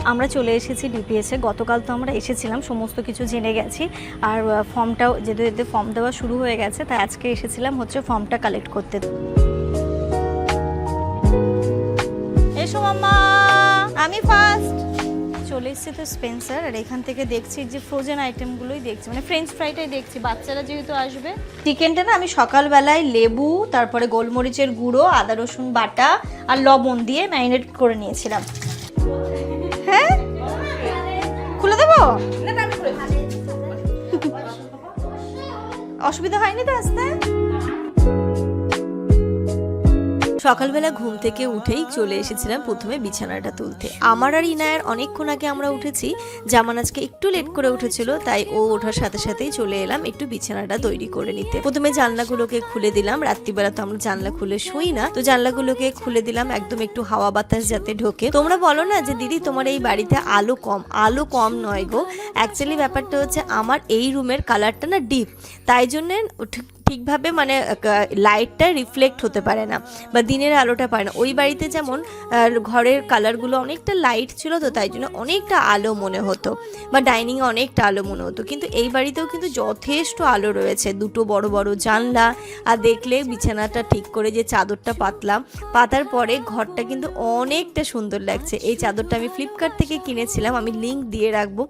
আমরা চলে এসেছি ডিপিএসে। গতকাল তো আমরা এসেছিলাম, সমস্ত কিছু জেনে গেছি, আর ফর্মটাও যেতে যেতে ফর্ম দেওয়া শুরু হয়ে গেছে, তাই আজকে এসেছিলাম হচ্ছে ফর্মটা কালেক্ট করতে। এসো মাম্মা, আমি ফার্স্ট চলে এসেছি তো স্পেন্সার, আর এখান থেকে দেখছি যে ফ্রোজেন আইটেমগুলোই দেখছি, মানে ফ্রেঞ্চ ফ্রাইটাই দেখছি, বাচ্চারা যেহেতু আসবে। চিকেনটা না আমি সকালবেলায় লেবু, তারপরে গোলমরিচের গুঁড়ো, আদা রসুন বাটা আর লবণ দিয়ে ম্যারিনেট করে নিয়েছিলাম। হ্যাঁ, খুলে দেবো? অসুবিধা হয়নি তো আসতে? সকালবেলা ঘুম থেকে উঠেই চলে এসেছিলাম প্রথমে বিছানাটা তুলতে। আমার আর ইনায়ের অনেকক্ষণ আগে আমরা উঠেছি, জামান আজকে একটু লেট করে উঠেছিল, তাই ও ওঠার সাথে সাথেই চলে এলাম একটু বিছানাটা তৈরি করে নিতে। প্রথমে জানলাগুলোকে খুলে দিলাম, রাত্রিবেলা তো আমরা জানলা খুলে শুই না, তো জানলাগুলোকে খুলে দিলাম একদম একটু হাওয়া বাতাস যাতে ঢোকে। তোমরা বলো না যে দিদি তোমার এই বাড়িতে আলো কম, আলো কম নয় গো, অ্যাকচুয়ালি ব্যাপারটা হচ্ছে আমার এই রুমের কালারটা না ডিপ, তাই জন্যে ঠিকভাবে মানে লাইটটা রিফ্লেক্ট হতে পারে না বা দিনের আলোটা পায় না। ওই বাড়িতে যেমন ঘরের কালারগুলো অনেকটা লাইট ছিল, তো তাই জন্য অনেকটা আলো মনে হতো, বা ডাইনিংয়ে অনেকটা আলো মনে হতো, কিন্তু এই বাড়িতেও কিন্তু যথেষ্ট আলো রয়েছে, দুটো বড় বড় জানলা। আর দেখলে বিছানাটা ঠিক করে যে চাদরটা পাতলাম, পাতার পরে ঘরটা কিন্তু অনেকটা সুন্দর লাগছে। এই চাদরটা আমি ফ্লিপকার্ট থেকে কিনেছিলাম, আমি লিঙ্ক দিয়ে রাখবো।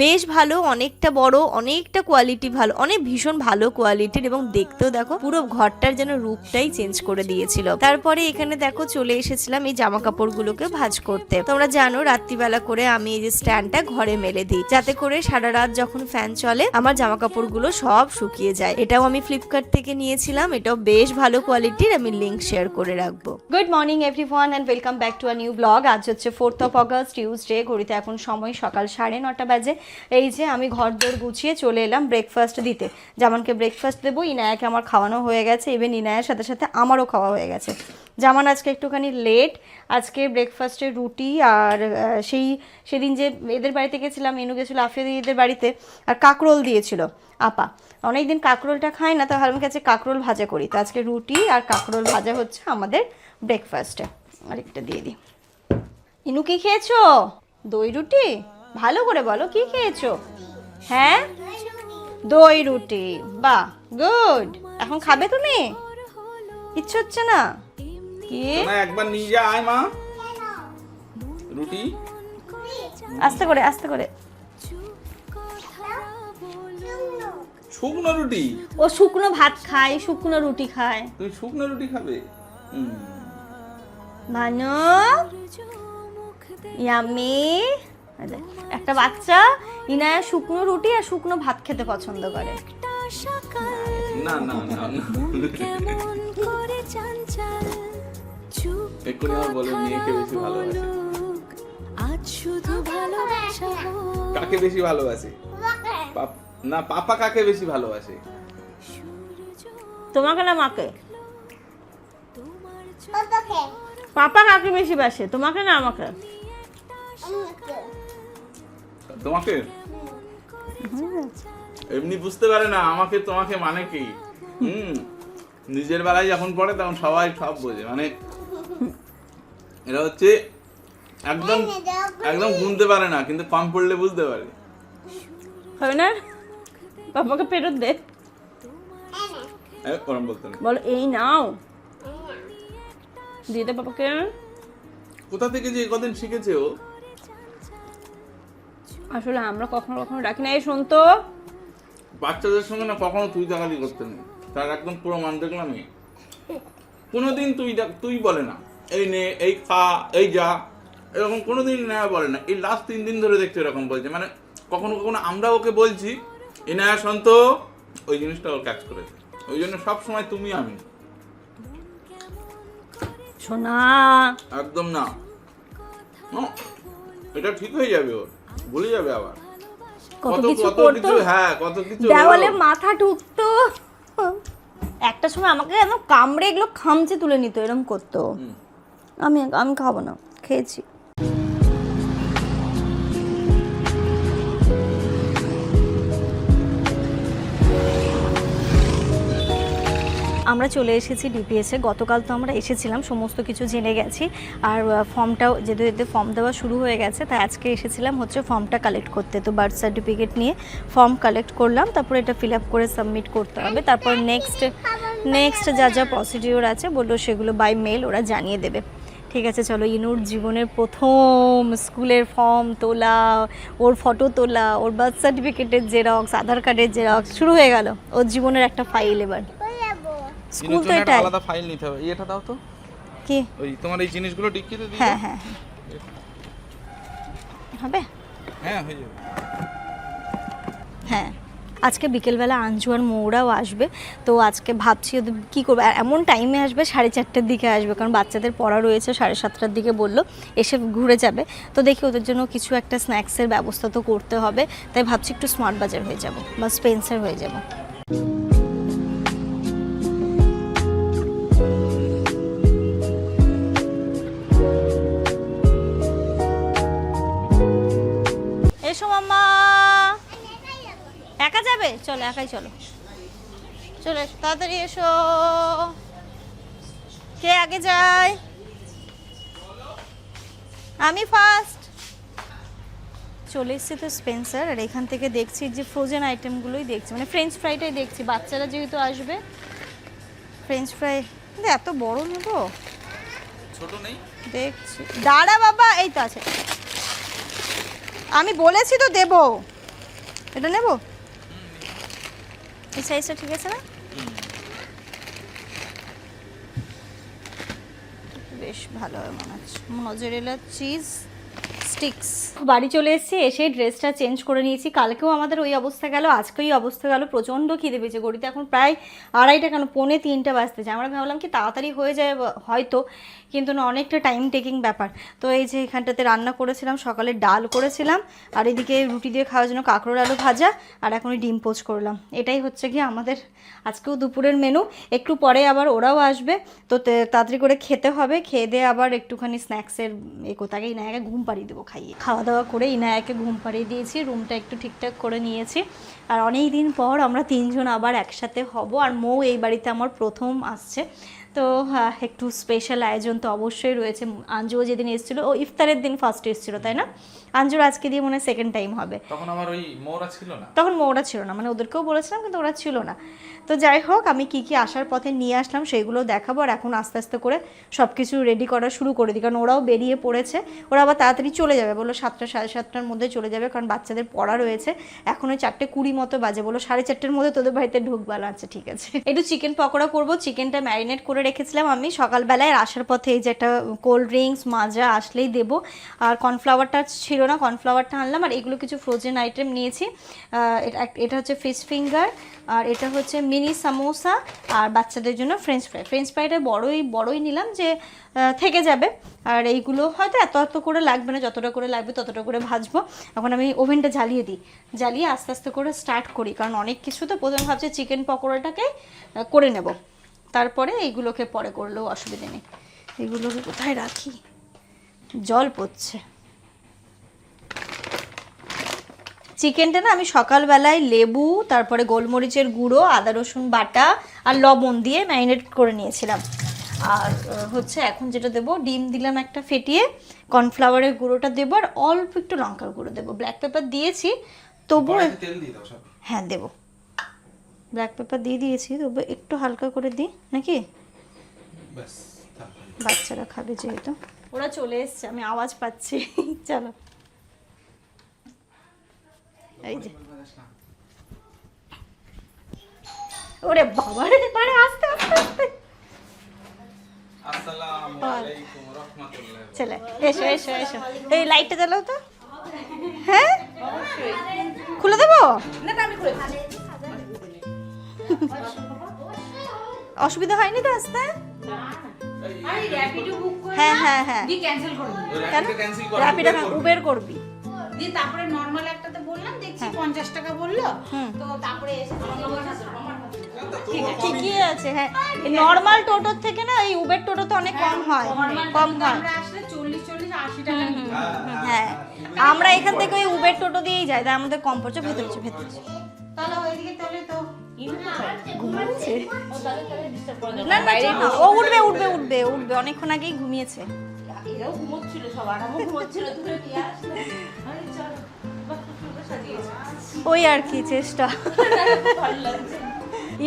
বেশ ভালো, অনেকটা বড়, অনেকটা কোয়ালিটি ভালো, অনেক ভীষণ ভালো কোয়ালিটির, এবং দেখতেও দেখো পুরো ঘরটার যেন রূপটাই চেঞ্জ করে দিয়েছিল। তারপরে এখানে দেখো চলে এসেছিলাম এই জামা কাপড়গুলোকে ভাঁজ করতে। তোমরা জানো রাত্রিবেলা করে আমি এই যে স্ট্যান্ডটা ঘরে মেলে দিই, যাতে করে সারা রাত যখন ফ্যান চলে আমার জামা কাপড়গুলো সব শুকিয়ে যায়। এটাও আমি ফ্লিপকার্ট থেকে নিয়েছিলাম, এটাও বেশ ভালো কোয়ালিটির, আমি লিঙ্ক শেয়ার করে রাখবো। Good morning everyone and welcome back to a new blog. আজ হচ্ছে 4th of August, টিউসডে। ঘড়িতে এখন সময় সকাল 9:30 বাজে। এই যে আমি ঘর দোর গুছিয়ে চলে এলাম ব্রেকফাস্ট দিতে। জামানকে ব্রেকফাস্ট দেবো, ইনায়াকে আমার খাওয়ানো হয়ে গেছে, ইভেন ইনায়ের সাথে সাথে আমারও খাওয়া হয়ে গেছে। জামান আজকে একটুখানি লেট, আজকে ব্রেকফাস্টে রুটি, আর সেদিন যে এদের বাড়িতে গেছিলাম, ইনু গেছিলো আফিয়াদের বাড়িতে, আর কাঁকরোল দিয়েছিল আপা। অনেকদিন কাঁকরোলটা খাই না, তো ভাবলাম কাছে কাঁকরোল ভাজা করি, তো আজকে রুটি আর কাঁকরোল ভাজা হচ্ছে আমাদের ব্রেকফাস্টে। আরেকটা দিয়ে দিই। ইনু কি খেয়েছো? দই রুটি? ভালো করে বলো কি খেয়েছো? হ্যাঁ, দই রুটি। বাহ, গুড। এখন খাবে তুমি? ইচ্ছে হচ্ছে না কি? একবার নিয়ে যা আয় মা রুটি। আস্তে করে আস্তে করে। শুকনো রুটি? ও শুকনো ভাত খায়, শুকনো রুটি খায়। তুই শুকনো রুটি খাবে? ভানু, ইয়াম্মি। একটা বাচ্চা ইনায়া শুকনো রুটি আর শুকনো ভাত খেতে পছন্দ করে। না না না না, এক্ষুনি আমার বলে মেয়েকে বেশি ভালোবাসে। কাকে বেশি ভালোবাসে? না, পাপা কাকে বেশি ভালোবাসে? তোমাকে না মাকে? পাপা কাকে বেশি বাসে, তোমাকে না আমাকে? তোমাকে। এমনি বুঝতে পারে না আমাকে তোমাকে মানে কি। নিজের বেলায় যখন পড়ে তখন সবাই সব বোঝে, মানে এরা হচ্ছে একদম একদম গুনতে পারে না, কিন্তু কম পড়লে বুঝতে পারে। হবে না? পাপাকে ফেরত দে। ওরম বলতে না, বলো এই নাও, দিয়ে দে পাপাকে। কোথা থেকে যে কদিন শিখেছে ও। আসলে আমরা কখনো কখনো রাখি না। এই শোন তো, বাচ্চাদের সঙ্গে না কখনো তুই তাকালি করতে নেই, তার একদম পুরো মান দেখলাম। কোনোদিন তুই বলে না, এই নে, এই খা, এই যা, এরকম কোনোদিন নেয়া বলে না। এই লাস্ট 3 দিন ধরে দেখছি এরকম বলছে, মানে কখনো কখনো আমরা ওকে বলছি এনায়া শান্ত, ওই জিনিসটা ওর ক্যাচ করেছে। ওই জন্য সবসময় তুমি আমি। শোনা একদম না, এটা ঠিক হয়ে যাবে, ওর ভুলে যাবে আবার কত কিছু কত কিছু। হ্যাঁ, কত কিছু দেওয়ালে মাথা ঢুকতো, একটা সময় আমাকে একদম কামড়ে এগুলো খামচে তুলে নিত, এরকম করতো। আমি খাবো না, খেয়েছি। আমরা চলে এসেছি ডিপিএসে। গতকাল তো আমরা এসেছিলাম, সমস্ত কিছু জেনে গেছি, আর ফর্মটাও যেহেতু ফর্ম দেওয়া শুরু হয়ে গেছে, তাই আজকে এসেছিলাম হচ্ছে ফর্মটা কালেক্ট করতে। তো বার্থ সার্টিফিকেট নিয়ে ফর্ম কালেক্ট করলাম, তারপরে এটা ফিল আপ করে সাবমিট করতে হবে। তারপর নেক্সট যা প্রসিডিওর আছে বললো সেগুলো বাই মেল ওরা জানিয়ে দেবে। ঠিক আছে, চলো। ইনুর জীবনের প্রথম স্কুলের ফর্ম তোলা, ওর ফটো তোলা, ওর বার্থ সার্টিফিকেটের জেরক্স, আধার কার্ডের জেরক্স শুরু হয়ে গেল ওর জীবনের একটা ফাইল। এবার স্কুল তো এটা আলাদা ফাইল নিতে হবে। এটা দাও তো, কি ওই তোমার এই জিনিসগুলো ডিক্কিতে দিই। হ্যাঁ হ্যাঁ হবে, হ্যাঁ হয়ে যাবে। হ্যাঁ আজকে বিকেলবেলা আঞ্জু আর মৌরাও আসবে। তো আজকে ভাবছি ওদের কী করবো, আর এমন টাইমে আসবে 4:30টার দিকে আসবে, কারণ বাচ্চাদের পড়া রয়েছে 7:30টার দিকে বললো, এসে ঘুরে যাবে। তো দেখি ওদের জন্য কিছু একটা স্ন্যাক্সের ব্যবস্থা তো করতে হবে, তাই ভাবছি একটু স্মার্ট বাজার হয়ে যাব বা স্পেন্সার হয়ে যাব। এসো মাম্মা, একা যাবে? চলো একাই চলো, চলো তাড়াতাড়ি এসো। কে আগে যায়? আমি ফার্স্ট। চলে এসছি তো স্পেন্সার, আর এখান থেকে দেখছি যে ফ্রোজেন আইটেমগুলোই দেখছি, মানে ফ্রেঞ্চ ফ্রাইটাই দেখছি। বাচ্চারা যেহেতু আসবে, ফ্রেঞ্চ ফ্রাই কিন্তু এত বড় নেবো, ছোট নেই দেখছি। দাঁড়া বাবা, এই তো আছে, আমি বলেছি তো দেবো। এটা নেবো, এই সাইজটা ঠিক আছে না? বেশ ভালো হয় মনে হচ্ছে। মজেরেলা চিজ স্টিক্স। বাড়ি চলে এসেছি, এসে ড্রেসটা চেঞ্জ করে নিয়েছি। কালকেও আমাদের ওই অবস্থা গেল, আজকেও অবস্থা গেল। প্রচণ্ড খিদে পেয়েছে, ঘড়িতে এখন প্রায় 2:30 কেন 2:45 বাজতেছে। আমরা ভাবলাম কি তাড়াতাড়ি হয়ে যায় হয়তো, কিন্তু না, অনেকটা টাইম টেকিং ব্যাপার। তো এই যে এখানটাতে রান্না করেছিলাম, সকালে ডাল করেছিলাম, আর এদিকে রুটি দিয়ে খাওয়ার জন্য কাঁকরোল আলু ভাজা, আর এখন ডিম পোচ করলাম। এটাই হচ্ছে কি আমাদের আজকেও দুপুরের মেনু। একটু পরে আবার ওরাও আসবে, তো তাড়াতাড়ি করে খেতে হবে। খেয়ে দিয়ে আবার একটুখানি স্ন্যাক্সের কোথাকে ইনায়াকে ঘুম পাড়িয়ে দেবো, খাওয়া দাওয়া করে ইনায়াকে ঘুম পাড়িয়ে দিয়েছি, রুমটা একটু ঠিকঠাক করে নিয়েছি। আর অনেক দিন পর আমরা 3 জন আবার একসাথে হব, আর মৌ এই বাড়িতে আমার প্রথম আসছে। তো হ্যাঁ, একটু স্পেশাল আয়োজন তো অবশ্যই রয়েছে। আঞ্জুও যেদিন এসেছিলো, ও ইফতারের দিন ফার্স্ট এসেছিলো, তাই না? আঞ্জুর আজকে দিয়ে মনে হয় সেকেন্ড টাইম হবে। তখন আমার ওই মৌরা ছিল না, তখন মৌরা ছিল না, মানে ওদেরকেও বলেছিলাম কিন্তু ওরা ছিল না। তো যাই হোক, আমি কি কি আসার পথে নিয়ে আসলাম সেইগুলো দেখাবো। আর এখন আস্তে আস্তে করে সব কিছু রেডি করা শুরু করে দিই, কারণ ওরাও বেরিয়ে পড়েছে। ওরা আবার তাড়াতাড়ি চলে যাবে, বললো 7টা 7:30টার মধ্যে চলে যাবে, কারণ বাচ্চাদের পড়া রয়েছে। এখন ওই 4:20 মতো বাজে, বললো 4:30টার মধ্যে তোদের বাড়িতে ঢুকবালো। আচ্ছা ঠিক আছে। একটু চিকেন পকোড়া করবো। চিকেনটা ম্যারিনেট করে রেখেছিলাম আমি সকালবেলায়, আসার পথে এই যে একটা কোল্ড ড্রিঙ্কস মাজা আসলেই দেবো। আর কর্নফ্লাওয়ারটা ছিল না, কর্নফ্লাওয়ারটা আনলাম। আর এগুলো কিছু ফ্রোজেন আইটেম নিয়েছি। এটা হচ্ছে ফিশ ফিঙ্গার, আর এটা হচ্ছে মিনি সামোসা, আর বাচ্চাদের জন্য ফ্রেঞ্চ ফ্রাইটা বড়ই নিলাম, যে থেকে যাবে। আর এইগুলো হয়তো এত করে লাগবে না, যতটা করে লাগবে ততটা করে ভাজবো। এখন আমি ওভেনটা জ্বালিয়ে আস্তে আস্তে করে স্টার্ট করি, কারণ অনেক কিছু তো প্রথমে ভাবছি চিকেন পকোড়াটাকে করে নেব, তারপরে এইগুলোকে পরে করলেও অসুবিধা নেই। এগুলোকে কোথায় রাখি, জল পড়ছে। চিকেনটা না আমি সকালবেলায় লেবু, তারপরে গোলমরিচের গুঁড়ো, আদা রসুন বাটা আর লবণ দিয়ে ম্যারিনেট করে নিয়েছিলাম। আর হচ্ছে এখন যেটা দেবো, ডিম দিলাম একটা ফেটিয়ে, কর্নফ্লাওয়ারের গুঁড়োটা দেবো, আর অল্প একটু লঙ্কার গুঁড়ো দেবো। ব্ল্যাক পেপার দিয়েছি তবুও, হ্যাঁ দেবো, ব্ল্যাক পেপার দিয়ে দিয়েছি, তবু একটু হালকা করে দিই নাকি, বাচ্চারা খাবে যেহেতু। ওরা চলে এসছে, আমি আওয়াজ পাচ্ছি। চলো, এই যে, ওরে বাবা রে, পারে আস্তে আস্তে আস্তে। আসসালামু আলাইকুম রাহমাতুল্লাহ। চলে এসো, এই লাইটটা জ্বালাও তো। হ্যাঁ খুলে দেবো না, আমি খুলে দিচ্ছি। অসুবিধা হয়নি তো আসতে? হ্যাঁ র্যাপিডো উবের করবি, দিয়ে তারপরে নরমাল একটাতে বললাম, দেখছি 50 টাকা বললো, তো তারপরে এসে ঠিকই আছে। হ্যাঁ, নরমাল টোটোর থেকে না এই উবের টোটোতে অনেক কম হয়। আমরা আসলে 40-80 টাকা নিই। হ্যাঁ, আমরা এখান থেকে ওই উবের টোটো দিয়েই যাই, তাই আমাদের কম পড়ছে। ভেতরে তাহলে ওইদিকে তাহলে তো ঘুমাচ্ছে ও তাহলে ডিস্টার্ব করে দেবো না না না, ও উঠবে উঠবে উঠবে উঠবে অনেকক্ষণ আগেই ঘুমিয়েছে। এরাও ঘুমোচ্ছিল, সব আরামও ঘুমোচ্ছিল, তুমি নিয়ে আসলে আরে চলো বাহ, খুব সুন্দর সাজিয়েছে, ওই আর কি চেষ্টা। ভালো লাগছে।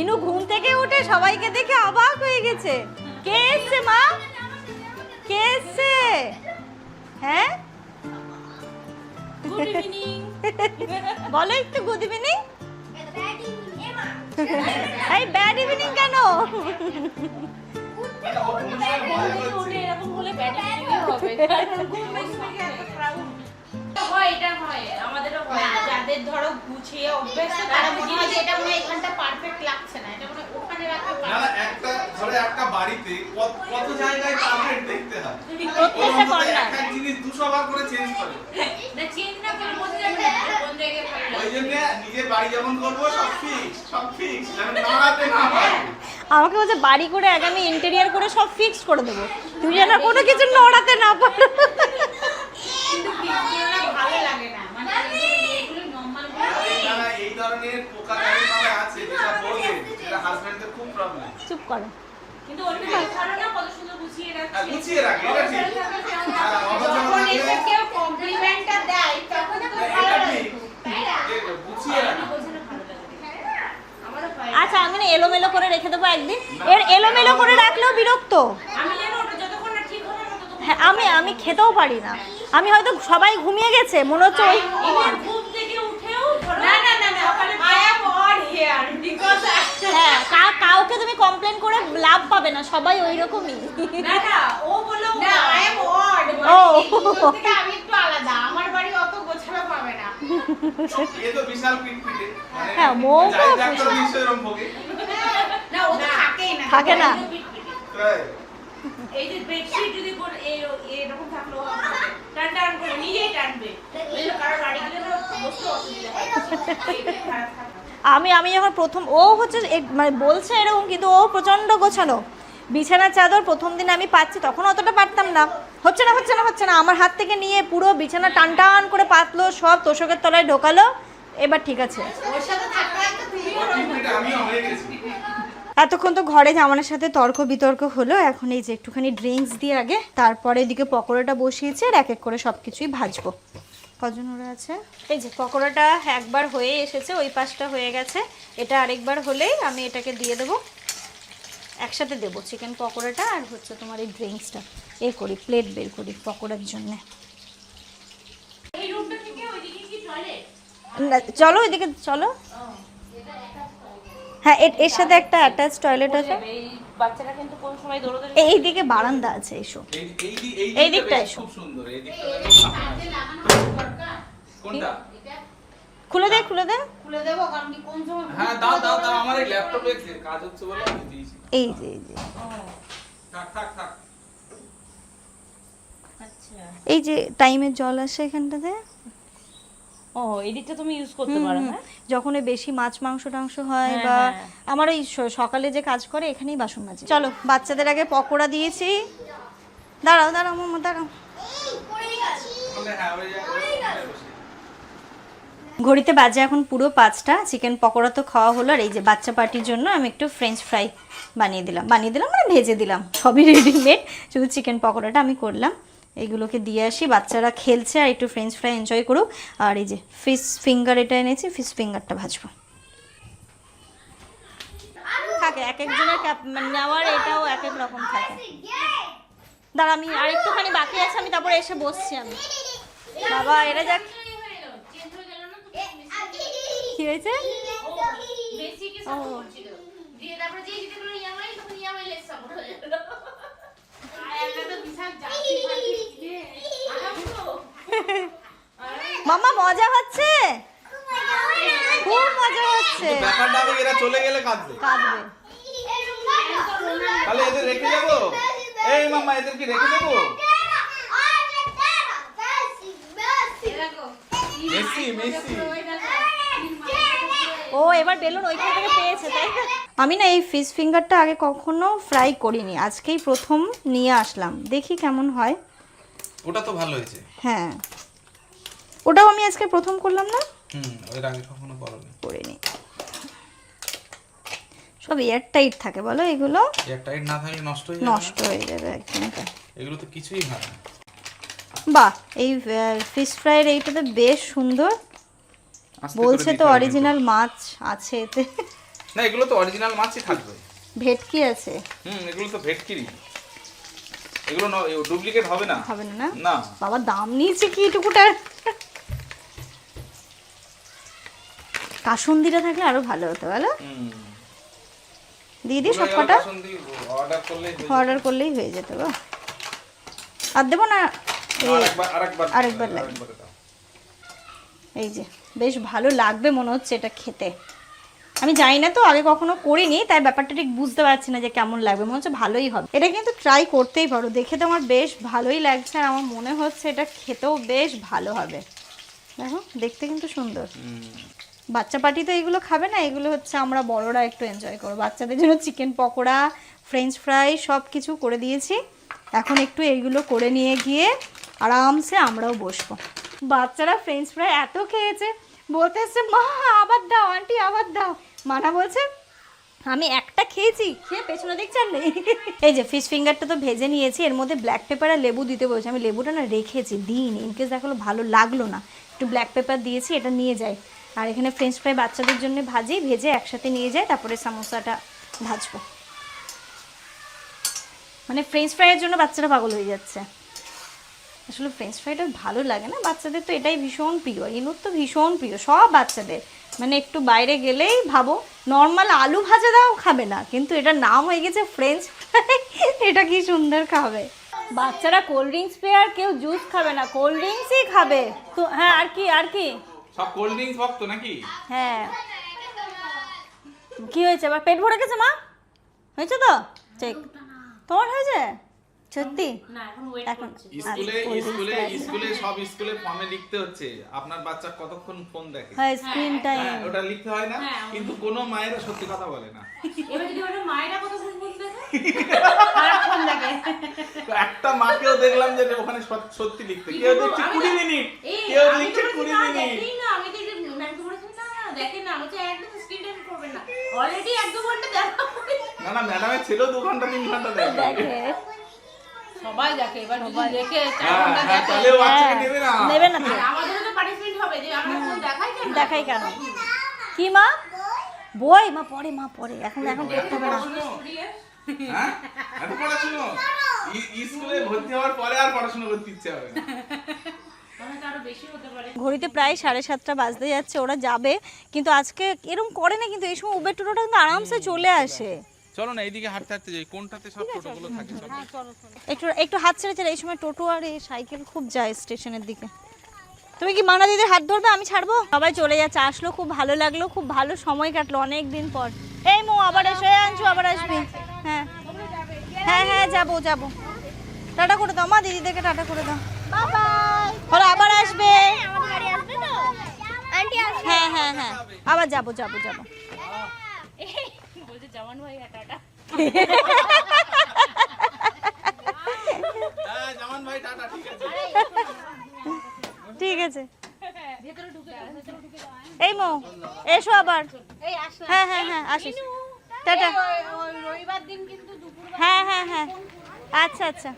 ইনু ঘুম থেকে উঠে সবাইকে দেখে অবাক হয়ে গেছে। কে এসছে মা? কে এসছে? হ্যাঁ গুড ইভিনিং। বলো একটু গুড ইভিনিং। এই ব্যাড ইভিনিং কেন? উঠে এরকম হলে ব্যাড ইভিনিং হবে, কারণ ঘুম ভেঙে ভেঙে এত crowd। হয়, এটা হয়, আমাদেরও হয়। যাদের ধরো গুছিয়ে অভ্যেস, তারা মনে হয় যে এটা মনে হয় এখানটা পারফেক্ট লাগছে না, এটা মনে হয় ওখানে রাখলে না না, একটা ধরে একটা বাড়িতে কত জায়গায় পারফেক্ট দেখতে হয়। প্রত্যেকটা কর্নার একটা জিনিস 200 বার করে চেঞ্জ করে। না, চেঞ্জ না করে বোঝা যাবে না কোন জায়গায় ভালো ওই লাগে। জন্য নিজের বাড়ি যখন করবো সব ফিক্স যেন নাড়াতে না পারে। আমাকে বলছে বাড়ি করে আগে আমি ইন্টেরিয়ার করে সব ফিক্সড করে দেবো, তুই যেন কোনো কিছু নড়াতে না পারো। কিন্তু ভিডিওটা ভালো লাগে না, মানে এগুলো নরমাল এই ধরনের পোকাকারী ভাবে আছে যেটা বলবে যেটা হাজবেন্ডের খুব প্রবলেম। চুপ করো। কিন্তু অন্য কিছু ভালো না, কত সুন্দর গুছিয়ে রাখছে। গুছিয়ে রাখে, এটা ঠিক। যখন এসে কেউ কমপ্লিমেন্টটা দেয় তখন তো ভালো লাগে, তাই না? গুছিয়ে রাখে। বোঝানো ভালো লাগে। আমারও হয়। আচ্ছা আমি না এলোমেলো করে রেখে দেবো একদিন। এর এলোমেলো করে রাখলেও বিরক্ত। আমি জানো ওটা যতক্ষণ না ঠিক হবে না ততক্ষণ হ্যাঁ আমি খেতেও পারি না। আমি হয়তো সবাই ঘুমিয়ে গেছে মনে হচ্ছে ওই ইভেন ঘুম থেকে উঠেও না না না না, I am odd here because হ্যাঁ কাউকে তুমি কমপ্লেন করে লাভ পাবে না, সবাই ওই রকমই। না না, ও বললো না আই অ্যাম অড, ও। থেকে আমি একটু আলাদা, আমার বাড়ি অত গোছানো পাবে না। এ তো বিশাল পিটপিটে। মানে হ্যাঁ, মৌ তো যাই ডাক্তার নিশ্চয়ই ভোগে। না ও তো থাকেই না, থাকে না। তাই এই যে বেডশিট যদি এরকম থাকলো টান টান করে নিজেই টানবে, বুঝলো, কারণ বাড়ি গেলে না বসতে অসুবিধা হয়, খারাপ থাকে। আমি যখন প্রথম ও হচ্ছে মানে বলছে এরকম, কিন্তু ও প্রচন্ড গোছানো। বিছানার চাদর প্রথম দিন আমি পাচ্ছি, তখন অতটা পারতাম না। হচ্ছে না আমার হাত থেকে নিয়ে পুরো বিছানা টান টান করে পাতলো, সব তোষকের তলায় ঢোকালো, এবার ঠিক আছে। ওর সাথে থাকলে তো তুমিও পিটপিটে আমিও হয়ে গেছি। এতক্ষণ তো ঘরে জামানের সাথে তর্ক বিতর্ক হলো, এখন এই যে একটুখানি ড্রিঙ্কস দিয়ে আগে, তারপরে এদিকে পকোড়াটা বসিয়েছে আর এক এক করে সব কিছুই ভাজবো। কজন ওরা আছে? এই যে পকোড়াটা একবার হয়ে এসেছে, ওই পাশটা হয়ে গেছে, এটা আরেকবার হলেই আমি এটাকে দিয়ে দেবো, একসাথে দেবো চিকেন পকোড়াটা আর হচ্ছে তোমার এই ড্রিঙ্কসটা। করি প্লেট বের করি পকোড়ার জন্যে। এই রুমটা থেকে ওইদিকে কি টয়লেট? চলো ওইদিকে চলো। হ্যাঁ এর সাথে একটা অ্যাটাচ টয়লেট আছে। এই বাচ্চাটা কিন্তু কোন সময় দৌড়াদৌড়ি এইদিকে বারান্দা আছে, এসো। এই দিকটা এসো। খুব সুন্দর, এই দিকটা দেখো। কোনটা? খুলে দে খুলে দেবো, কারণ কি কোন সময় হ্যাঁ দাও আমার এই ল্যাপটপে কাজ হচ্ছে বলে আমি দিয়েছি। এই যে থাক আচ্ছা, এই যে টাইমের জল আসে এখানটাতে। ও এদিকটা তুমি ইউজ করতে পারো না? যখন ওই বেশি মাছ মাংস টাংস হয় হ্যাঁ, বা হ্যাঁ। আমার ওই সকালে যে কাজ করে এখানেই বাসন মাজে। চলো বাচ্চাদের আগে পকোড়া দিয়েছি। দাঁড়াও মামা দাঁড়াও। হ্যাঁ ওই জায়গায় বসে। ঘড়িতে বাজে এখন পুরো 5টা। চিকেন পকোড়া তো খাওয়া হলো, আর এই যে বাচ্চা পার্টির জন্য আমি একটু ফ্রেঞ্চ ফ্রাই বানিয়ে দিলাম মানে ভেজে দিলাম, সবই রেডিমেড, শুধু চিকেন পকোড়াটা আমি করলাম। এইগুলোকে দিয়ে আসি, বাচ্চারা খেলছে আর একটু ফ্রেঞ্চ ফ্রাই এনজয় করুক। আর এই যে ফিশ ফিঙ্গার এটা এনেছি, ফিশ ফিঙ্গারটা ভাজবো। থাকে এক একজনের নেওয়ার এটাও এক এক রকম থাকে। দাঁড়া আমি আর একটুখানি বাকি আছে, আমি তারপরে এসে বসছি আমি। বাবা এরা যাক চেঞ্জ হয়ে গেল না তো? কি হয়েছে? বেশি কি সাপোর্ট করছিল, দিয়ে তারপরে যে যেগুলো ইয়ামাই তখন ইয়ামাই লেস সাপোর্ট হয়ে গেল। আর একটা তো বিশাল জাতি ফাটি দিয়ে আরামসো। মামা মজা হচ্ছে, খুব মজা হচ্ছে। ব্যাপারটা হবে এরা চলে গেলে কাঁদবে। কাঁদবে। তাহলে এদের রেখে যাবো? এই মামা এদের কি রেখে দেবো? মেসি ও এবার বেলুন ওইখান থেকে পেয়েছে, তাই না? আমি না এই ফিশ ফিঙ্গারটা আগে কখনো ফ্রাই করিনি, আজকেই প্রথম নিয়ে আসলাম, দেখি কেমন হয়। ওটা তো ভালো হয়েছে। হ্যাঁ ওটাও আমি আজকে প্রথম করলাম না, ওর আগে কখনো করনি। করিনি। সব এয়ার টাইট থাকে বলো এগুলো, এয়ারটাইট না থাকলে নষ্ট হয়ে যাবে। নষ্ট হয়ে যাবে একদম। এগুলো তো কিছুই হয় না। বাহ, এই ফিশ ফ্রাইয়ের এইটাতে বেশ সুন্দর, আস্তে করে বলছে দিতে তো হবে অরিজিনাল মাছ আছে এতে। কিন্তু। না, এগুলো তো অরিজিনাল মাছই থাকবে। ভেটকি আছে, এগুলো তো ভেটকিরি, এগুলো ডুপ্লিকেট হবে না। হবে না না? না। বাবা দাম নিয়েছে কি এটুকুটার। কাসুন্দিটা থাকলে আরো ভালো হতো বলো। দিদি সব কটা অর্ডার করলে অর্ডার করলেই হয়ে যেত গো। আর দেবো না? আরেকবার লাগবে। এই যে বেশ ভালো লাগবে মনে হচ্ছে এটা খেতে। আমি জানি না তো, আগে কখনো করিনি, তাই ব্যাপারটা ঠিক বুঝতে পারছি না যে কেমন লাগবে। মনে হচ্ছে ভালোই হবে। এটা কিন্তু ট্রাই করতেই পারো, দেখে তো আমার বেশ ভালোই লাগছে আর আমার মনে হচ্ছে এটা খেতেও বেশ ভালো হবে। দেখো দেখতে কিন্তু সুন্দর। বাচ্চা পার্টি তো এগুলো খাবে না, এগুলো হচ্ছে আমরা বড়রা একটু এনজয় করবো। বাচ্চাদের জন্য চিকেন পকোড়া, ফ্রেঞ্চ ফ্রাই সব কিছু করে দিয়েছি। এখন একটু এইগুলো করে নিয়ে গিয়ে আরামসে আমরাও বসবো। বাচ্চারা ফ্রেঞ্চ ফ্রাই এত খেয়েছে, বলতেছে মা আবার দাও, আন্টি আবার দাও। মানা বলছে আমি একটা খেয়েছি, খেয়ে পেছনে দেখছেন নেই। এই যে ফিশ ফিঙ্গারটা তো ভেজে নিয়েছি, এর মধ্যে ব্ল্যাক পেপার আর লেবু দিতে বলছি। আমি লেবুটা না রেখেছি, দিইনি, ইনকেস দেখো ভালো লাগলো না, একটু ব্ল্যাক পেপার দিয়েছি, এটা নিয়ে যাই। আর এখানে ফ্রেঞ্চ ফ্রাই বাচ্চাদের জন্য ভাজি, ভেজে একসাথে নিয়ে যাই, তারপরে সামোসাটা ভাজবো। মানে ফ্রেঞ্চ ফ্রাইয়ের জন্য বাচ্চারা পাগল হয়ে যাচ্ছে। আসলে ফ্রেঞ্চ ফ্রাইটা ভালো লাগে না, বাচ্চাদের তো এটাই ভীষণ প্রিয়, ইনুর তো ভীষণ প্রিয় সব বাচ্চাদের। মানে একটু বাইরে গেলেই ভাবো নর্মাল আলু ভাজা দাও খাবে না, কিন্তু এটার নাম হয়ে গেছে ফ্রেঞ্চ ফ্রাই। এটা কি সুন্দর খাবে। বাচ্চারা কোল্ড ড্রিঙ্কস পেয়ে আর কেউ জুস খাবে না, কোল্ড ড্রিঙ্কসই খাবে তো। হ্যাঁ আর কি আর কি সব কোল্ড ড্রিঙ্কস ভক্ত নাকি? হ্যাঁ। কি হয়েছে আবার? পেট ভরে গেছে মা? হয়েছে তো? ঠিক। তোমার হয়েছে সত্যি? না এখন ওয়েট এখন করছি। স্কুলে সব স্কুলে ফর্মে লিখতে হচ্ছে আপনার বাচ্চা কতক্ষণ ফোন দেখে। হ্যাঁ স্ক্রিন টাইম। হ্যাঁ, ওটা লিখতে হয় না, হ্যাঁ, কিন্তু কোনো মায়েরা সত্যি কথা বলে না। এবার যদি ওটা মায়েরা কত ফোন দেখে সারাক্ষণ দেখে। তো একটা মাকেও দেখলাম যে ওখানে সত্যি লিখতে, কেউ দেখছে 20 মিনিট, কেউ লিখছে 20 মিনিট। দেখি না, আমি তো ম্যামকে বলেছি না দেখেন না, বলছে একদম স্ক্রিন টাইম করবেন না, অলরেডি 1-2 ঘন্টা দেখা। না ম্যাডামের ছেলেও 2 ঘন্টা 3 ঘন্টা দেখে। সবাই দেখে, এবার যদি দেখে 4 হ্যাঁ, ঘন্টা হ্যাঁ, দেখে তাহলে ও বাচ্চাকে নেবে না। নেবে না তো। আর আমাদেরও তো পানিশমেন্ট হবে যে আমরা ফোন দেখাই কেন। কি মা? বই মা পড়ে, মা পড়ে, এখন দেখতে হবে না। হ্যাঁ, এত পড়াশোনা স্কুলে ভর্তি হওয়ার পরে আর পড়াশোনা করতে ইচ্ছে হবে না। আরো বেশি হতে পারে। ঘড়িতে প্রায় 7:30 বাজতে যাচ্ছে, ওরা যাবে কিন্তু আজকে এরকম করে না, কিন্তু এই সময় উবের টোটোটা কিন্তু আরামসে চলে আসে। চলো না এইদিকে হাঁটতে হাঁটতে যাই, কোনটাতে সব টোটোগুলো থাকে চলো। একটু একটু হাত ছেড়ে ছেড়ে, এই সময় টোটো আর এই সাইকেল খুব যায় স্টেশনের দিকে। তুমি কি মানা দিদির হাত ধরবে? আমি ছাড়বো। সবাই চলে যাচ্ছে, আসলো খুব ভালো লাগলো, খুব ভালো সময় কাটলো অনেক দিন পর। এই মো আবার এসে আনছো, আবার আসবি। হ্যাঁ হ্যাঁ হ্যাঁ যাবো যাবো। টাটা করে দাও মা, দিদিদেরকে টাটা করে দাও। ওরা আবার আসবে। হ্যাঁ হ্যাঁ হ্যাঁ আবার যাবো যাবো যাবো। বলছে জামান ভাই টাটা। হ্যাঁ জামান ভাই টাটা, ঠিক আছে। ঠিক আছে এই মো এসো আবার। হ্যাঁ হ্যাঁ হ্যাঁ আসিস, টাটা। রবিবার দিন কিন্তু দুপুর হ্যাঁ হ্যাঁ হ্যাঁ আচ্ছা আচ্ছা।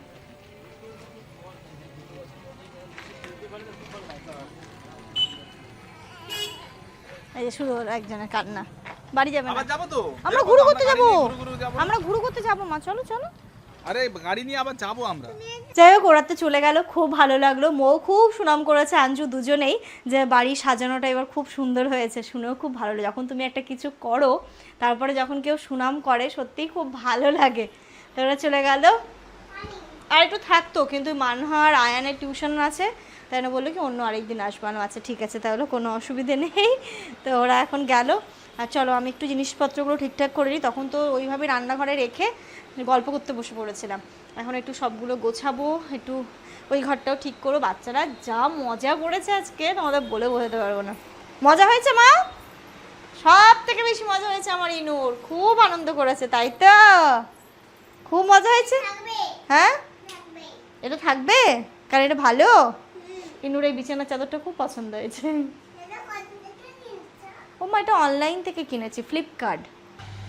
এই যে শুরু হলো একজনের কান্না। বাড়ি যাবে না? আবার যাবো তো, আমরা ঘুরু করতে যাবো। ঘুরু যাবো। আমরা ঘুরু করতে যাবো মা, চলো চলো। আরে গাড়ি নিয়ে আবার যাবো আমরা। যাই হোক ওরা তো চলে গেল, খুব ভালো লাগলো। মৌ খুব সুনাম করেছে, আঞ্জু দুজনেই, যে বাড়ি সাজানোটা এবার খুব সুন্দর হয়েছে। শুনেও খুব ভালো লাগে, যখন তুমি একটা কিছু করো তারপরে যখন কেউ সুনাম করে সত্যিই খুব ভালো লাগে। তো ওরা চলে গেল। আর একটু থাকতো, কিন্তু মানহার আয়ানের টিউশন আছে, তাই না বললো কি অন্য আরেকদিন আসবানো। আচ্ছা ঠিক আছে তাহলে, কোনো অসুবিধে নেই। তো ওরা এখন গেল। আর চলো আমি একটু জিনিসপত্রগুলো ঠিকঠাক করে নিই, তখন তো ওইভাবে রান্নাঘরে রেখে গল্প করতে বসে পড়েছিলাম। এখন একটু সবগুলো গোছাবো, একটু ওই ঘরটাও ঠিক করো। বাচ্চারা যা মজা করেছে আজকে তোমাদের বলে বোঝাতে পারবো না। মজা হয়েছে মা? সব থেকে বেশি মজা হয়েছে আমার ইনুর, খুব আনন্দ করেছে তাই তো? খুব মজা হয়েছে। হ্যাঁ এটা থাকবে, কারণ এটা ভালো। ইনুর এই বিছানার চাদরটা খুব পছন্দ হয়েছে। ও মা এটা অনলাইন থেকে কিনেছি, ফ্লিপকার্ট।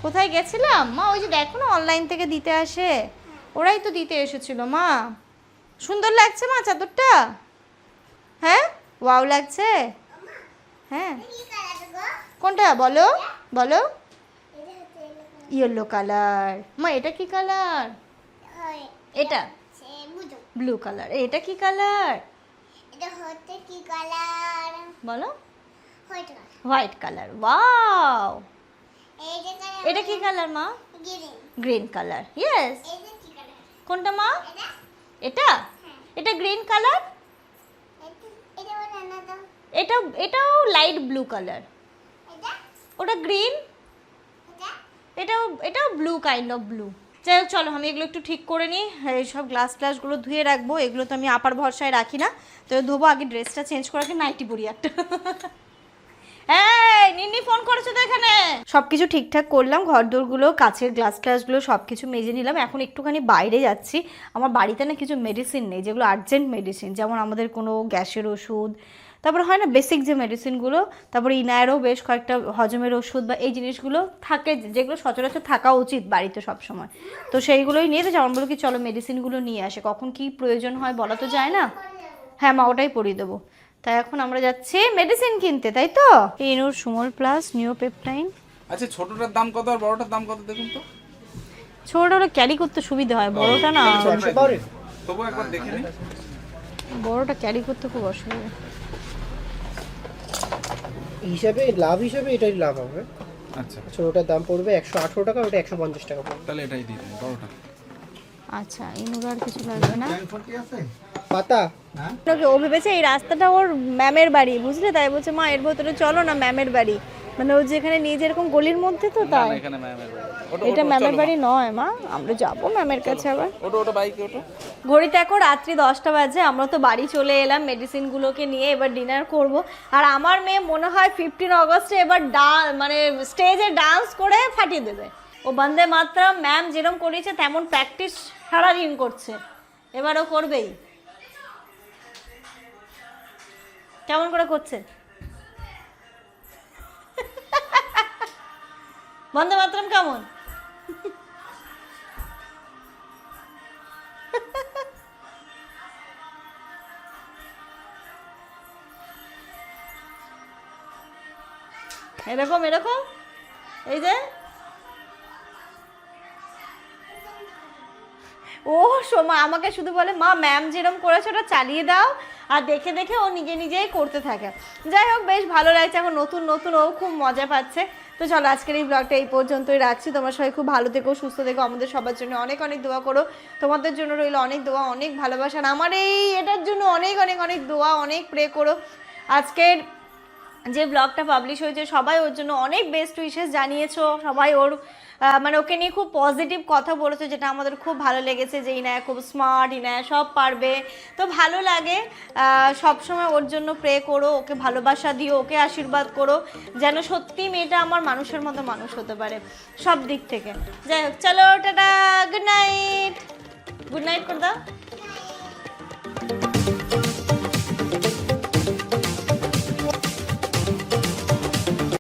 কোথায় গেছিলাম মা? ওই যে দেখো না অনলাইন থেকে দিতে আসে, ওরাই তো দিতে এসেছিল মা। সুন্দর লাগছে মা চাদরটা? হ্যাঁ, ওয়াও লাগছে। হ্যাঁ, কোনটা বলো বলো? Yellow colour. মা এটা কি কালার? এটা ব্লু কালার। এটা কি কালার বলো? White colour. ওয়াও, এটা কি কালার মা? Green colour. ইয়েস। কোনটা মা? এটা এটা গ্রিন কালার। এটা এটাও লাইট ব্লু কালার। ওটা গ্রিন, এটাও ব্লু, কাইন্ড অফ ব্লু। যাই হোক চলো আমি এগুলো একটু ঠিক করে নিই। এইসব গ্লাসগুলো ধুয়ে রাখবো, এগুলো তো আমি আপার ভরসায় রাখি না, তো ধোবো। আগে ড্রেসটা চেঞ্জ করে আগে নাইটি পরি একটা। এই নিন্নি ফোন করেছো তো এখানে? সবকিছু ঠিকঠাক করলাম, ঘরদোরগুলো, কাছের গ্লাসগুলো সব কিছু মেজে নিলাম। এখন একটুখানি বাইরে যাচ্ছি। আমার বাড়িতে না কিছু মেডিসিন নেই, যেগুলো আর্জেন্ট মেডিসিন, যেমন আমাদের কোনো গ্যাসের ওষুধ, তারপর হয় না বেসিক যে মেডিসিনগুলো, তারপরে ইনায়েরও বেশ কয়েকটা হজমের ওষুধ বা এই জিনিসগুলো থাকে, যেগুলো সচরাচর থাকা উচিত বাড়িতে সব সময়। তো সেইগুলোই নিয়ে তো যেমন বলো কি চলো মেডিসিনগুলো নিয়ে আসে, কখন কি প্রয়োজন হয় বলা তো যায় না। হ্যাঁ মা, ওটাই পরিয়ে দেবো। তাই এখন আমরা যাচ্ছি মেডিসিন কিনতে, তাই তো? ইনুর সুমল প্লাস নিওপেপটাইন। আচ্ছা, ছোটটার দাম কত আর বড়টার দাম কত দেখুন তো? ছোটটা হলো ক্যারি করতে সুবিধা হয়, বড়টা না। তবু একবার দেখে নিন। বড়টা ক্যারি করতে খুব অসুবিধা। হিসাবে লাভ হিসাবে এটাই লাভ হবে। আচ্ছা, ছোটটার দাম পড়বে 118 টাকা, ওটা 150 টাকা পড়বে। তাহলে এটাই দিয়ে দিন, বড়টা। আচ্ছা, ইনুর আর কিছু লাগবে না। পাতা ওকে, ও ভেবেছে এই রাস্তাটা ওর ম্যামের বাড়ি, বুঝলে, তাই বলছে মা এর ভেতরে চলো না ম্যামের বাড়ি। মানে ও যেখানে নিয়ে যেরকম গলির মধ্যে তো, তাই এখানে ম্যামের বাড়ি। এটা ম্যামের বাড়ি নয় মা, আমরা যাবো ম্যামের কাছে আবার। ওটা বাইকে ওটা। ঘড়িতে এখন রাত্রি 10টা বাজে, আমরা তো বাড়ি চলে এলাম মেডিসিনগুলোকে নিয়ে, এবার ডিনার করব। আর আমার মেয়ে মনে হয় 15 অগস্টে এবার মানে স্টেজে ডান্স করে ফাটিয়ে দেবে। ও বন্দে মাতরম ম্যাম যেরকম করেছে তেমন প্র্যাকটিস সারাদিন করছে, এবারও করবেই। কেমন করে করছে? বন্দে মাতরম কেমন? এরকম এরকম, এই যে ও সোমা আমাকে শুধু বলে মা ম্যাম যেরকম করেছে ওটা চালিয়ে দাও, আর দেখে দেখে ও নিজে নিজেই করতে থাকে। যাই হোক বেশ ভালো লাগছে, এখন নতুন নতুন ও খুব মজা পাচ্ছে। তো চলো আজকের এই ব্লগটা এই পর্যন্তই রাখছি। তোমার সবাই খুব ভালো থেকো, সুস্থ থেকো, আমাদের সবার জন্য অনেক অনেক দোয়া করো। তোমাদের জন্য রইলো অনেক দোয়া, অনেক ভালোবাসা, আর আমার এই এটার জন্য অনেক অনেক অনেক দোয়া, অনেক প্রে করো। আজকের যে ব্লগটা পাবলিশ হয়েছে সবাই ওর জন্য অনেক বেস্ট উইশেস জানিয়েছো, সবাই ওর মানে ওকে নিয়ে খুব পজিটিভ কথা বলেছো, যেটা আমাদের খুব ভালো লেগেছে, যে ইনায়া খুব স্মার্ট, ইনায়া সব পারবে। তো ভালো লাগে, সবসময় ওর জন্য প্রে করো, ওকে ভালোবাসা দিও, ওকে আশীর্বাদ করো, যেন সত্যি মেয়েটা আমার মানুষের মতো মানুষ হতে পারে সব দিক থেকে। যাই হোক চলো tata, good night. Good night করে দাও।